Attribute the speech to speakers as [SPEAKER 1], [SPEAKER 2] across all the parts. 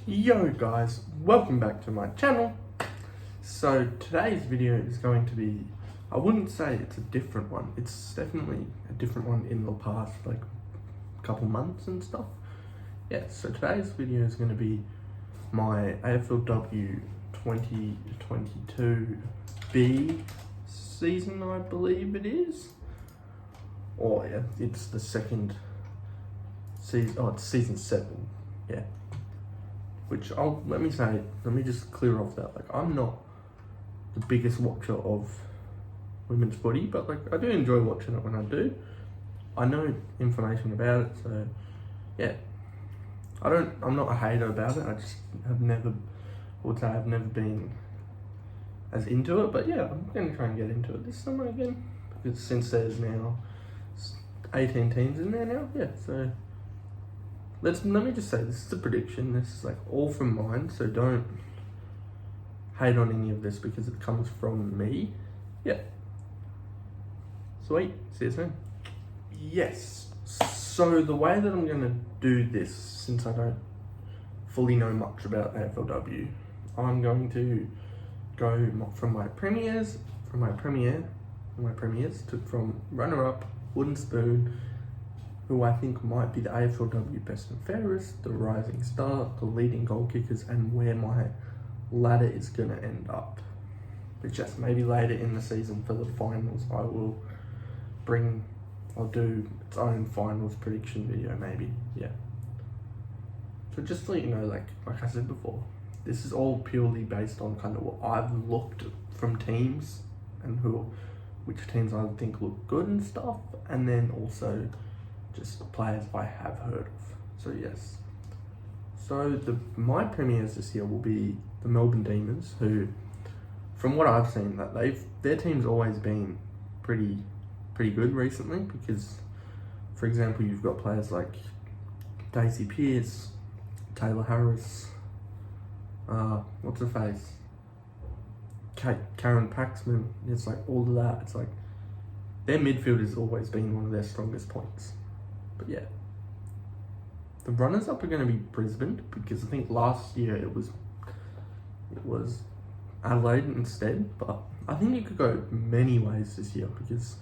[SPEAKER 1] Yo guys, welcome back to my channel. So today's video is going to be, I wouldn't say it's a different one, it's definitely a different one in the past like couple months and stuff. Yeah, so today's video is going to be my AFLW 2022 B season, I believe it is. Or yeah, it's the second season, it's season 7, yeah. Which let me just clear off that, like, I'm not the biggest watcher of women's footy, but like I do enjoy watching it when I do. I know information about it, so yeah. I'm not a hater about it, I just I've never been as into it, but yeah, I'm gonna try and get into it this summer again, because since there's now 18 teams in there now, yeah, so let me just say, this is a prediction. This is like all from mine, so don't hate on any of this because it comes from me. Yeah. Sweet. See you soon. Yes. So the way that I'm gonna do this, since I don't fully know much about AFLW, I'm going to go from runner-up, wooden spoon, who I think might be the AFLW best and fairest, the rising star, the leading goal kickers, and where my ladder is going to end up. But just maybe later in the season for the finals, I'll do its own finals prediction video maybe, yeah. So just to let you know, like I said before, this is all purely based on kind of what I've looked from teams and which teams I think look good and stuff, and then also just players I have heard of. So yes. So my premiers this year will be the Melbourne Demons, who, from what I've seen, that their team's always been pretty good recently, because, for example, you've got players like Daisy Pearce, Taylor Harris, what's her face, Karen Paxman. It's like all of that. It's like their midfield has always been one of their strongest points. But yeah, the runners-up are going to be Brisbane, because I think last year it was Adelaide instead. But I think you could go many ways this year, because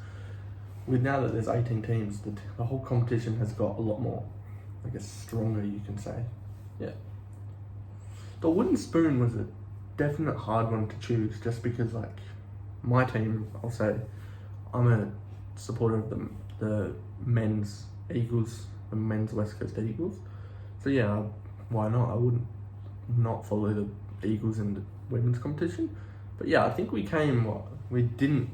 [SPEAKER 1] now that there's 18 teams, the whole competition has got a lot more, I guess, stronger, you can say. Yeah. The wooden spoon was a definite hard one to choose, just because, like, my team, I'll say, I'm a supporter of the men's Eagles, the men's West Coast Eagles. So yeah, why not? I wouldn't not follow the Eagles in the women's competition. But yeah, I think we didn't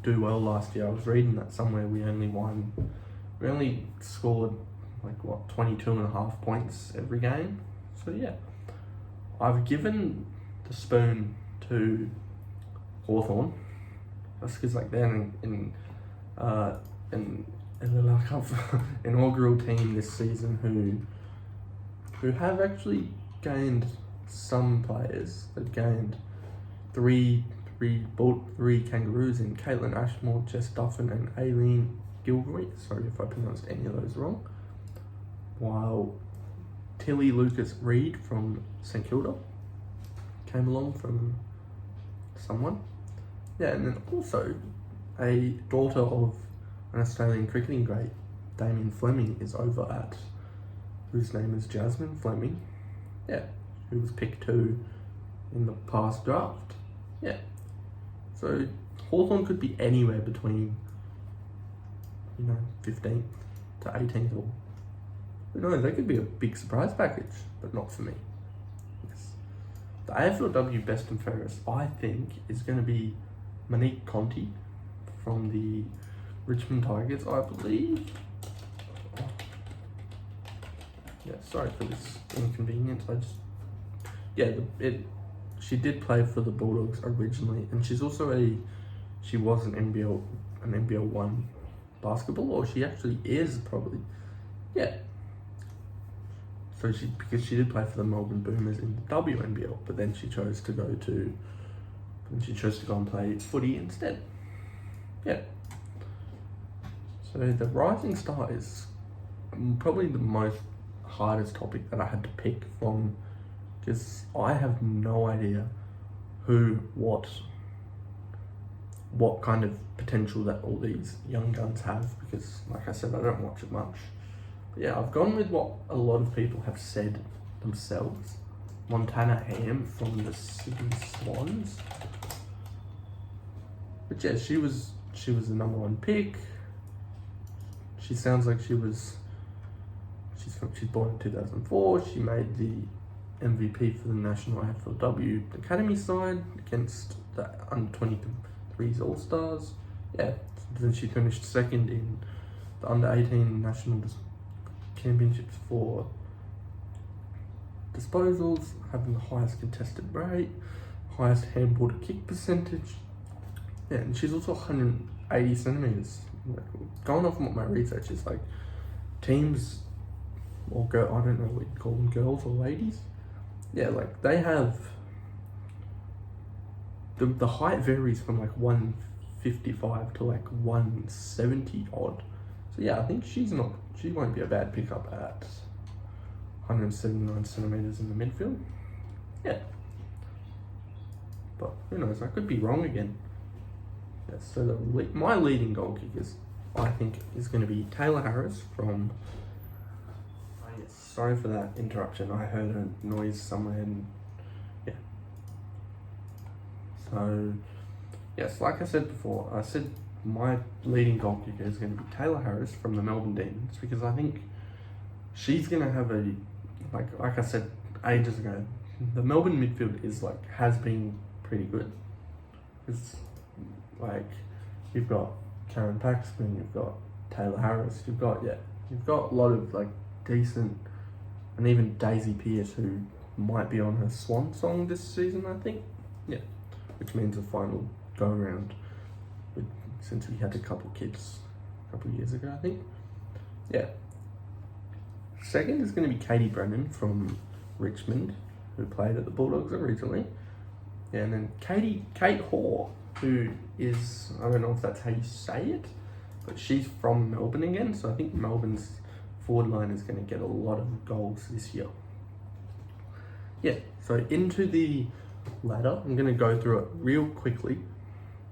[SPEAKER 1] do well last year. I was reading that somewhere we only scored like 22.5 points every game. So yeah, I've given the spoon to Hawthorn. That's because like they're in like inaugural team this season who have actually gained some players. They've gained three Kangaroos in Caitlin Ashmore, Jess Duffin, and Aileen Gilroy. Sorry if I pronounced any of those wrong. While Tilly Lucas Reid from St Kilda came along from someone. Yeah, and then also a daughter of an Australian cricketing great, Damien Fleming, is over at, whose name is Jasmine Fleming, yeah, who was picked 2 in the past draft. Yeah, so Hawthorn could be anywhere between 15th to 18th, or who knows, they could be a big surprise package, but not for me. Yes. The AFLW best and fairest, I think, is going to be Monique Conti from the Richmond Tigers, I believe. Yeah, sorry for this inconvenience. She did play for the Bulldogs originally, and she was an NBL 1 basketball, or she actually is probably, yeah. So because she did play for the Melbourne Boomers in the WNBL, but then she chose to go and play footy instead. Yeah. So the rising star is probably the most hardest topic that I had to pick from because I have no idea who, what kind of potential that all these young guns have, because like I said, I don't watch it much. But yeah, I've gone with what a lot of people have said themselves. Montana Ham from the Sydney Swans. But yeah, she was the number one pick. She sounds like she's born in 2004. She made the MVP for the National AFLW Academy side against the under-23s All-Stars. Yeah, then she finished second in the under-18 National Championships for disposals, having the highest contested rate, highest handball to kick percentage. Yeah, and she's also 180 centimeters. Like, going off what my research is, like teams or I don't know what you call them, girls or ladies. Yeah, like they have the height varies from like 155 to like 170 odd. So yeah, I think she won't be a bad pickup at 179 centimeters in the midfield. Yeah, but who knows? I could be wrong again. Yeah, so my leading goal kickers, I think, is going to be Taylor Harris from. Oh yes, sorry for that interruption. I heard a noise somewhere, and yeah. So yes, like I said before, I said my leading goal kicker is going to be Taylor Harris from the Melbourne Demons, because I think she's going to have like I said ages ago, the Melbourne midfield has been pretty good. It's like you've got Karen Paxman, you've got Taylor Harris, you've got a lot of like decent, and even Daisy Pearce, who might be on her swan song this season, I think. Yeah, which means a final go around since we had a couple kids a couple of years ago, I think. Yeah. Second is going to be Katie Brennan from Richmond, who played at the Bulldogs originally. Yeah, and then Kate Hoare, who is, I don't know if that's how you say it, but she's from Melbourne again, so I think Melbourne's forward line is going to get a lot of goals this year. Yeah, so into the ladder, I'm going to go through it real quickly,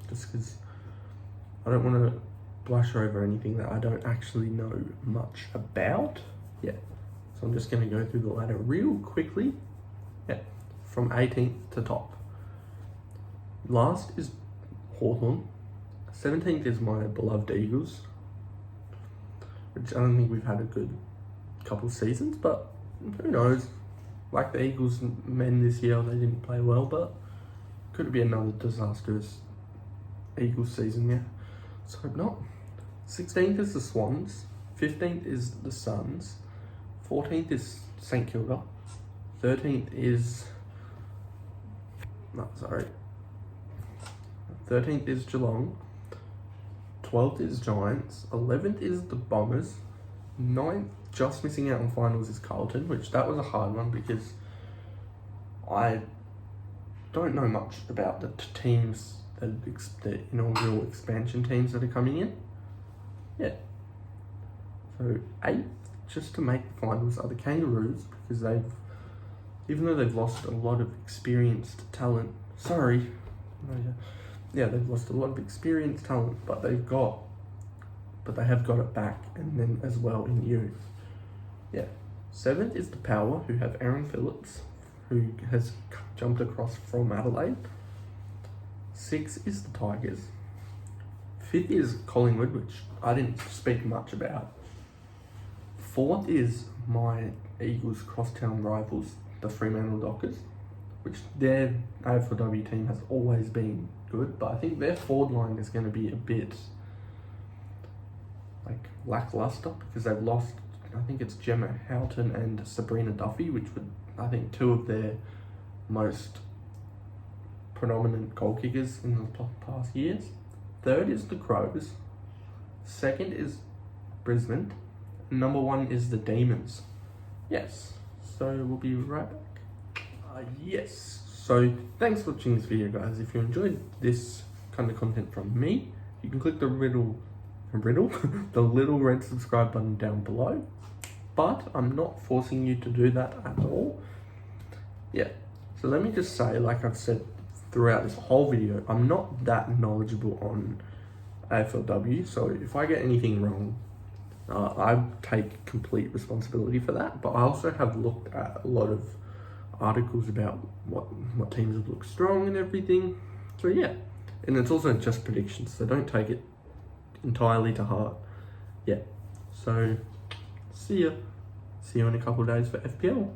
[SPEAKER 1] just because I don't want to blush over anything that I don't actually know much about. Yeah, so I'm just going to go through the ladder real quickly. Yeah, from 18th to top. Last is Hawthorn. 17th is my beloved Eagles, which I don't think we've had a good couple of seasons, but who knows? Like the Eagles men this year, they didn't play well, but could be another disastrous Eagles season, yeah. So hope not. 16th is the Swans. 15th is the Suns. 14th is St Kilda. 13th is 13th is Geelong. 12th is Giants. 11th is the Bombers. 9th, just missing out on finals, is Carlton, which that was a hard one because I don't know much about the teams, the inaugural expansion teams that are coming in. Yeah. So 8th, just to make the finals, are the Kangaroos, because even though they've lost a lot of experienced talent, they've lost a lot of experienced talent, but they have got it back, and then as well in youth. Yeah. 7th is the Power, who have Aaron Phillips, who has jumped across from Adelaide. 6th is the Tigers. 5th is Collingwood, which I didn't speak much about. 4th is my Eagles crosstown rivals, the Fremantle Dockers, which their AFLW team has always been good, but I think their forward line is going to be a bit like lackluster because they've lost, I think it's Gemma Houghton and Sabrina Duffy, which were, I think, two of their most predominant goal kickers in the past years. 3rd is the Crows. 2nd is Brisbane. Number 1 is the Demons. Yes, so we'll be right back. Yes, so thanks for watching this video, guys. If you enjoyed this kind of content from me, you can click the the little red subscribe button down below, but I'm not forcing you to do that at all. Yeah. So let me just say, like I've said throughout this whole video, I'm not that knowledgeable on AFLW. So if I get anything wrong, I take complete responsibility for that. But I also have looked at a lot of articles about what teams would look strong and everything. So yeah, and it's also just predictions, so don't take it entirely to heart. Yeah. So see you in a couple of days for FPL.